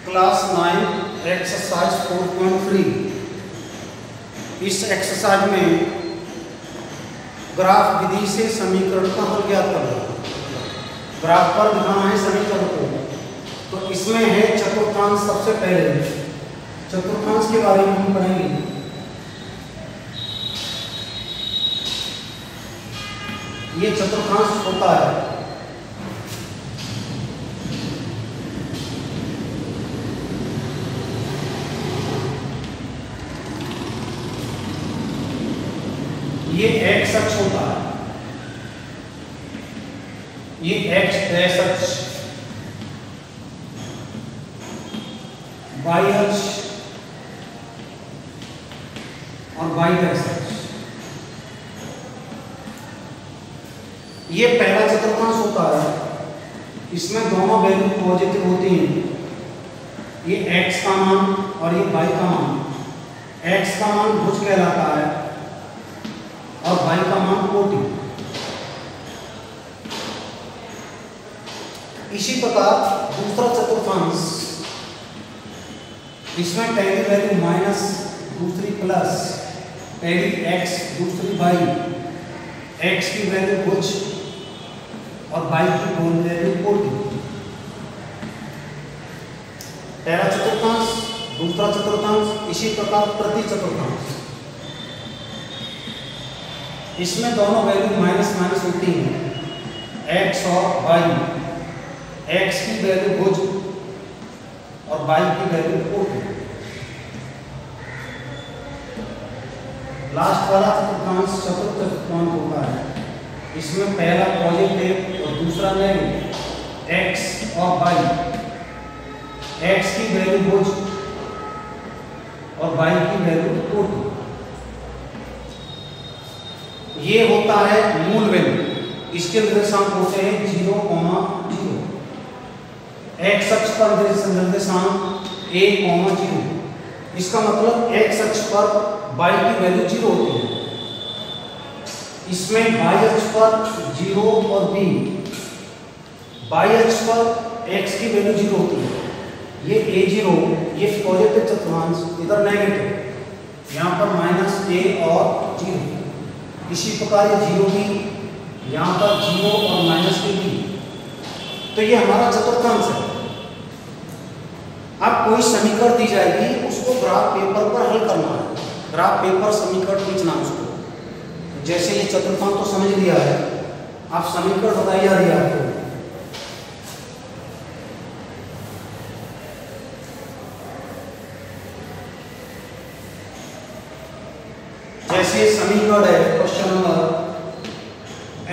Class 9 exercise 4.3। इस exercise में graph विधि से समीकरण का हल ज्ञात करना। ग्राफ पर दिखाना है समीकरण को। तो इसमें है चतुर्थांश। सबसे पहले चतुर्थांश के बारे में हम पढ़ेंगे। ये चतुर्थांश होता है ये एक्स अक्ष होता है, ये एक्स डैश अक्ष, वाई अक्ष और वाई डैश अक्ष। ये पहला चतुर्थांश होता है। इसमें दोनों वैल्यू पॉजिटिव होती हैं। ये एक्स का मान और ये वाई का मान। एक्स का मान भुज कहलाता है और वाई का मान कोटि। इसी प्रकार दूसरा चतुर्थांश, इसमें पहली वैल्यू माइनस, दूसरी प्लस, पहली एक्स दूसरी वाई, एक्स की वैल्यू भुज और वाई की वैल्यू कोटि। पहला चतुर्थांश, दूसरा चतुर्थांश, इसी प्रकार प्रति चतुर्थांश। इसमें दोनों वैल्यू माइनस माइनस होती हैं, एक्स और वाई। एक्स की वैल्यू भुज और वाई की वैल्यू कोटि। लास्ट वाला चतुर्थांश चतुर्थ चतुर्थांश होता है। इसमें पहला पॉजिटिव और दूसरा नेगेटिव, एक्स और वाई। एक्स की वैल्यू भुज और वाई की वैल्यू कोटि। ये होता है मूल वैल्यू। इसके निर्देशांक होते हैं 0, 0। एक्स अक्ष पर निर्देशांक a, 0। इसका मतलब एक्स अक्ष पर y की वैल्यू 0 होती है। इसमें y अक्ष पर 0 और b, y अक्ष पर x की वैल्यू 0 होती है। ये a0, ये पॉजिटिव चतुर्थांश, इधर नेगेटिव, यहाँ पर माइनस a और 0। इसी प्रकार ये 0 भी, यहाँ पर 0 और माइनस के भी। तो ये हमारा चतुर्थांश है। अब कोई समीकरण दी जाएगी, उसको ग्राफ पेपर पर हल करना है। ग्राफ पेपर समीकरण खींचना उसको। जैसे ये चतुर्थांश तो समझ लिया है, आप समीकरण बताइए आ रही है आपको। जैसे समीकरण है question number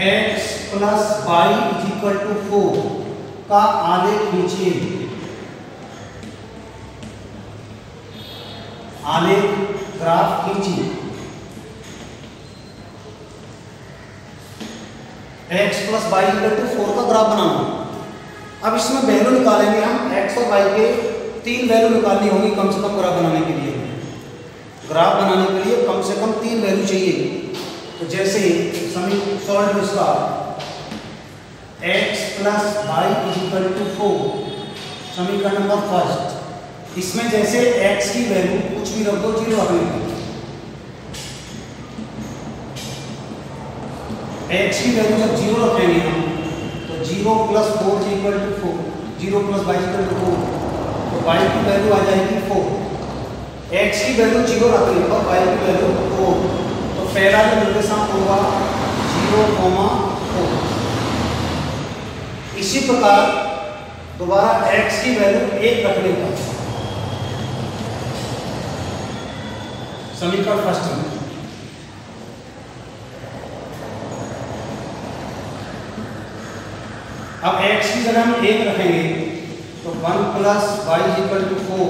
x plus Y is equal to 4 का आलेख नीचे। आलेख ग्राफ खींचिए। x plus Y equal to 4 का ग्राफ बनाना। अब इसमें वैल्यू निकालेंगे हम। x और y के 3 वैल्यू निकालनी होगी कम से कम ग्राफ बनाने के लिए। ग्राफ बनाने के लिए कम से कम 3 वैल्यू चाहिए। तो जैसे समीकरण सॉल्व इसका x plus Y is equal to 4, समीकरण नंबर फर्स्ट। इसमें जैसे x की वैल्यू कुछ भी रख दो, 0 रखने की। x की वैल्यू जब 0 रखेंगे हम, तो 0 plus 4 is equal to 4, 0 plus Y equal to 4। तो y की वैल्यू आ जाएगी 4। x की वैल्यू 0 रखेंगे और y की वैल्यू 4। तो पहला जो निर्देशांक होगा 0, 4। इसी प्रकार दोबारा x की वैल्यू 1 रखने का समीकरण फर्स्ट में। अब x की जगह हम 1 रखेंगे तो 1 plus Y equal to 4,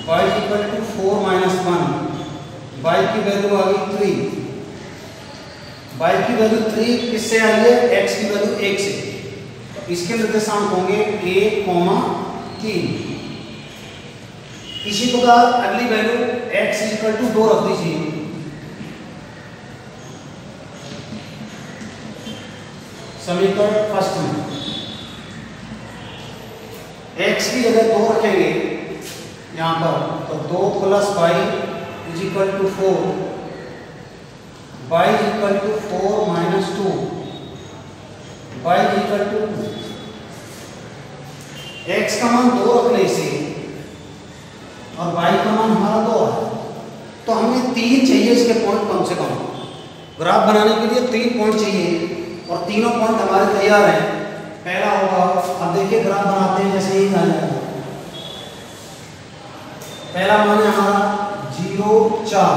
y equal to 4 minus 1, y की वैल्यू आ गई 3। y की वैल्यू 3 किससे आई है? x की वैल्यू 1 से। तो इसके निर्देशांक होंगे 1, 3। इसी प्रकार अगली वैल्यू x इक्वल टू 2 रख दीजिए। समीकरण फर्स्ट में x की जगह 2 रखेंगे यहाँ पर, तो 2 + y = 4, y = 4 - 2, y = 2। x का मान 2 रखने से और y का मान हमारा 2 है, तो हमें 3 चाहिए इसके पॉइंट कम से कम। ग्राफ बनाने के लिए 3 पॉइंट चाहिए और तीनों पॉइंट हमारे तैयार हैं। पहला होगा, अब देखिए ग्राफ बनाते हैं जैसे ही जाना है। पहला मान है हमारा 0, 4,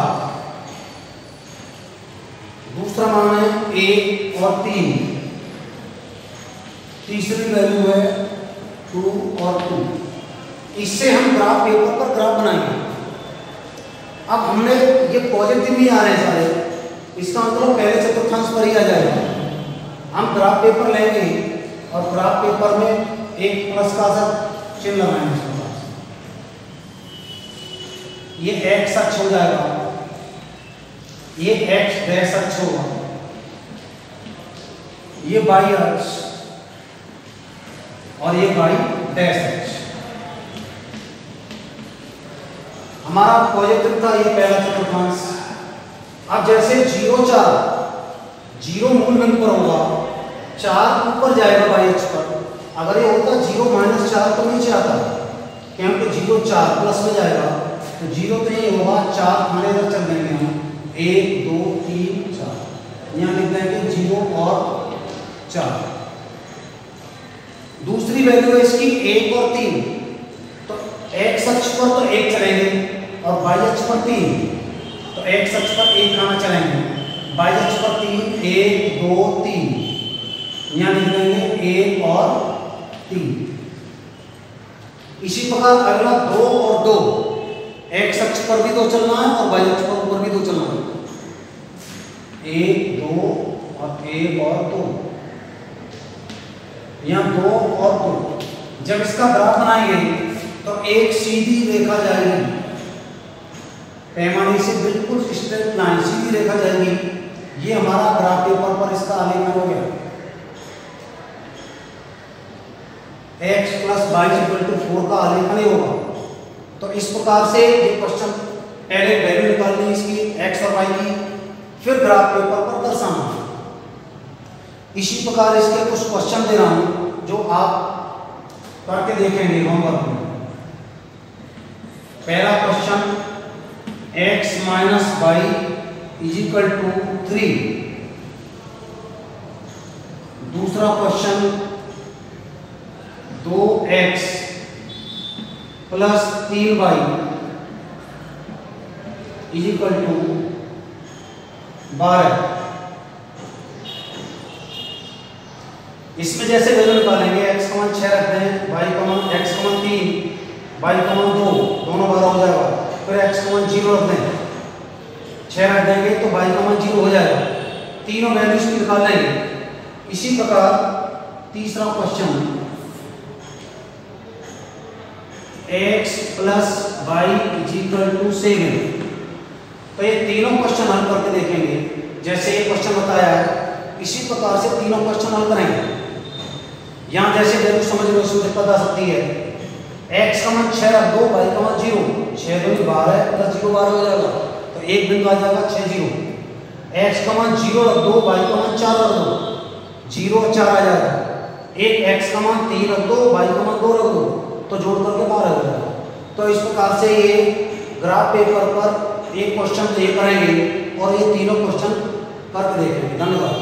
दूसरा मान है 1 और 3, तीसरी वैल्यू है 2 और 2। इससे हम ग्राफ पेपर पर ग्राफ बनाएंगे। अब हमने ये पॉजिटिव ही आ रहे हैं सारे, इसका मतलब पहले चतुर्थांश पर ही आ जाएगा। हम ग्राफ पेपर लेंगे और ग्राफ पेपर में एक प्लस का चिन्ह लगाएंगे इसके पास। ये x अक्ष हो जाएगा, ये x डैश अक्ष होगा, ये y अक्ष और ये y डैश अक्ष। हमारा पॉजिटिव था ये पहला चतुर्थांश। अब जैसे 0, 4, 0 मूल बिंदु पर होगा, 4 ऊपर जाएगा y अक्ष पर। अगर ये होता 0 - 4 तो नीचे आता, क्योंकि 0, 4 प्लस में जाएगा, तो 0 तो ये होगा, 4 हमारे इधर चल देंगे हम, 1, 2, 3, 4, यहाँ लिख देंगे 0 और 4। दूसरी वैल्यू है इसकी 1 और 3, तो x अक्ष पर तो 1 चलेंगे और y अक्ष पर 3, तो x अक्ष पर 1 कहाँ चलेंगे, y अक्ष पर 3, 1, 2, 3, यहाँ लिख देंगे 1 और 3। इसी प्रकार अगला 2 और 2, x अक्ष पर भी 2 चलना है और y अक्ष पर ऊपर भी 2 चलना है, 1, 2 और 1 और 2, यहाँ 2 और 2। जब इसका ग्राफ बनाएंगे तो एक सीधी रेखा जाएगी, पैमाने से बिल्कुल स्ट्रेट लाइन सीधी रेखा जाएगी। ये हमारा ग्राफ पेपर पर इसका आलेखन हो गया। x + y = 4 का आलेखन ही होगा। तो इस प्रकार से ये क्वेश्चन, पहले वैल्यू निकालनी इसकी x और y की, फिर ग्राफ पेपर पर दर्शाना। इसी प्रकार इसके कुछ क्वेश्चन दे रहा हूं जो आप करके देखेंगे होमवर्क में। पहला क्वेश्चन, x - y = 3। दूसरा क्वेश्चन, 2x + 3y = 12। इसमें जैसे वैल्यू निकालेंगे, x का मान 6 रखते हैं, y का मान 3, y का मान 2, दोनों 12 हो जाएगा। फिर x का मान 0 रख दें, 6 रख देंगे तो y का मान 0 हो जाएगा। तीनों वैल्यूज निकाल लेंगे। इसी प्रकार तीसरा क्वेश्चन, x + y = 7। तो ये तीनों क्वेश्चन हल करके देखेंगे। जैसे ये क्वेश्चन बताया है, इसी प्रकार से तीनों क्वेश्चन हल करेंगे। यहाँ जैसे वैल्यू समझ लो, उसमें दिक्कत आ सकती है। x का मान 6 रख दो, y का मान 0, 6 × 2 = 12 + 0 12 हो जाएगा, तो एक बिंदु आ जाएगा 6, 0। x का मान 0 रख दो, y का मान 4 रख दो, 0 और 4 आ जाएगा। एक x का मान 3 रख दो, y का मान 2 रख दो, तो जोड़ करके 12 हो जाएगा। तो इस प्रकार से ये ग्राफ पेपर पर एक क्वेश्चन ये करेंगे और ये तीनों क्वेश्चन करके देखेंगे। धन्यवाद।